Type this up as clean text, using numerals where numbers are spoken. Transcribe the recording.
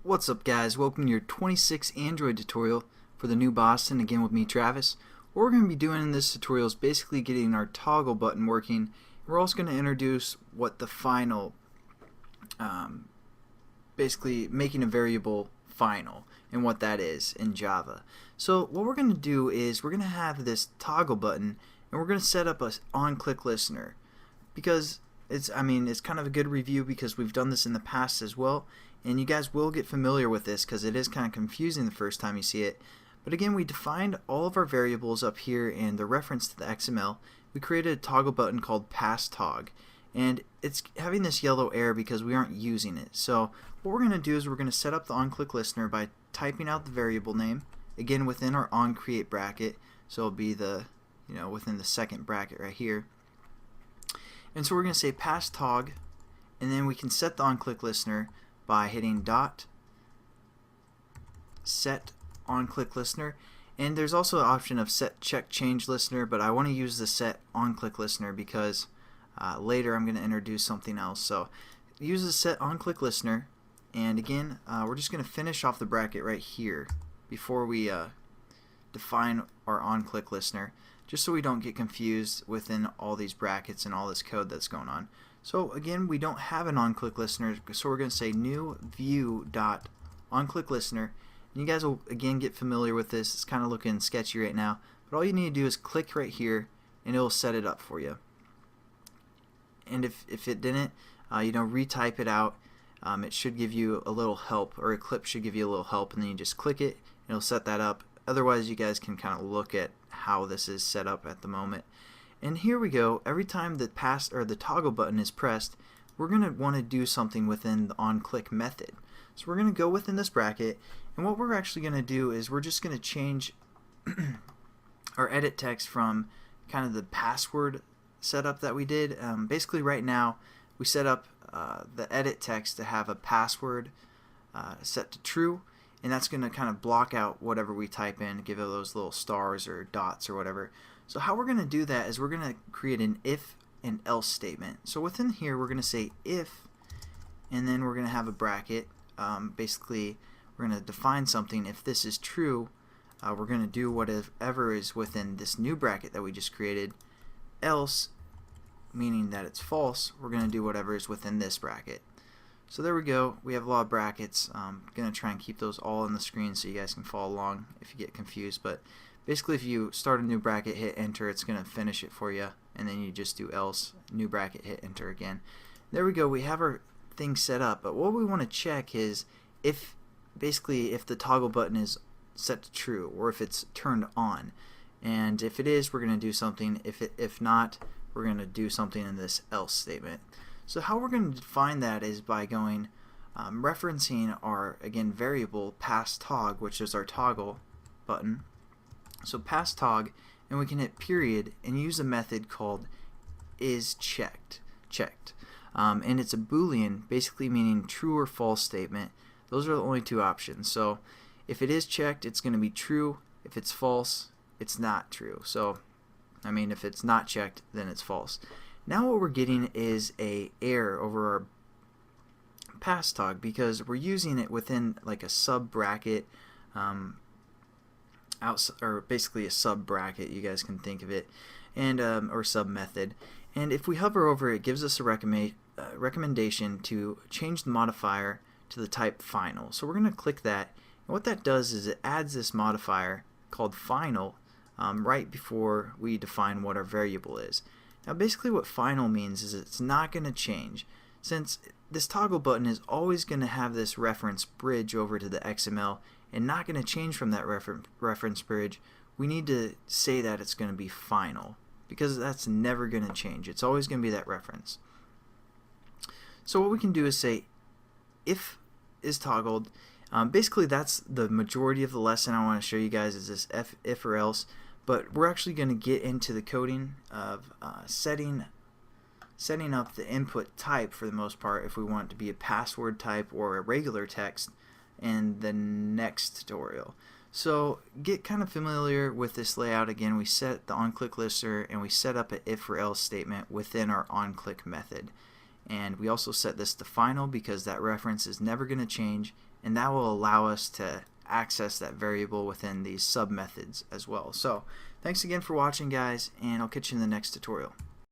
What's up, guys? Welcome to your 26th Android tutorial for the new Boston, again with me, Travis. What we're going to be doing in this tutorial is basically getting our toggle button working. We're also going to introduce what the final, basically making a variable final and what that is in Java. So what we're going to do is we're going to have this toggle button and we're going to set up a on-click listener, because it's kind of a good review because we've done this in the past as well, and you guys will get familiar with this because it is kind of confusing the first time you see it. But again, we defined all of our variables up here and the reference to the XML. We created a toggle button called passTog, and it's having this yellow error because we aren't using it. So what we're going to do is we're going to set up the on-click listener by typing out the variable name, again within our onCreate bracket, so it'll be the within the second bracket right here. And so we're going to say passTog, and then we can set the on-click listener by hitting dot set on-click listener. And there's also an option of set check change listener, but I want to use the set on-click listener because later I'm going to introduce something else. So use the set on-click listener, and again we're just going to finish off the bracket right here before we define our on-click listener, just so we don't get confused within all these brackets and all this code that's going on. So again, we don't have an on-click listener, so we're going to say new view dot on-click listener. And you guys will again get familiar with this. It's kind of looking sketchy right now, but all you need to do is click right here and it will set it up for you. And if it didn't, retype it out. It should give you a little help, or Eclipse should give you a little help, and then you just click it and it'll set that up. Otherwise, you guys can kind of look at how this is set up at the moment. And here we go. Every time the the toggle button is pressed, we're going to want to do something within the onClick method. So we're going to go within this bracket, and what we're actually going to do is we're just going to change our edit text from kind of the password setup that we did. Basically right now we set up the edit text to have a password set to true, and that's going to kind of block out whatever we type in, give it those little stars or dots or whatever. So how we're going to do that is we're going to create an if and else statement. So within here we're going to say if, and then we're going to have a bracket. Basically we're going to define something. If this is true, we're going to do whatever is within this new bracket that we just created. Else, meaning that it's false, we're going to do whatever is within this bracket. So there we go. We have a lot of brackets. I'm going to try and keep those all on the screen so you guys can follow along if you get confused. But basically, if you start a new bracket, hit enter, it's going to finish it for you, and then you just do else, new bracket, hit enter again. There we go. We have our thing set up. But what we want to check is if the toggle button is set to true, or if it's turned on. And if it is, we're going to do something. If not, we're going to do something in this else statement. So how we're going to define that is by going referencing our, again, variable passTog, which is our toggle button. So passTog, and we can hit period and use a method called isChecked. And it's a Boolean, basically meaning true or false statement. Those are the only two options. So if it is checked, it's going to be true. If it's false, it's not true. So if it's not checked, then it's false. Now what we're getting is a error over our passTog because we're using it within like a sub bracket, or basically a sub bracket, you guys can think of it, and or sub method. And if we hover over it, it gives us a recommendation to change the modifier to the type final. So we're going to click that, and what that does is it adds this modifier called final right before we define what our variable is. Now basically what final means is it's not going to change. Since this toggle button is always going to have this reference bridge over to the XML and not going to change from that reference bridge, we need to say that it's going to be final, because that's never going to change. It's always going to be that reference. So what we can do is say if is toggled. Basically that's the majority of the lesson I want to show you guys, is this if or else. But we're actually going to get into the coding of setting up the input type for the most part, if we want it to be a password type or a regular text, in the next tutorial. So get kind of familiar with this layout. Again, we set the onClick listener and we set up an if or else statement within our onClick method. And we also set this to final because that reference is never going to change, and that will allow us to access that variable within these sub methods as well. So thanks again for watching, guys, and I'll catch you in the next tutorial.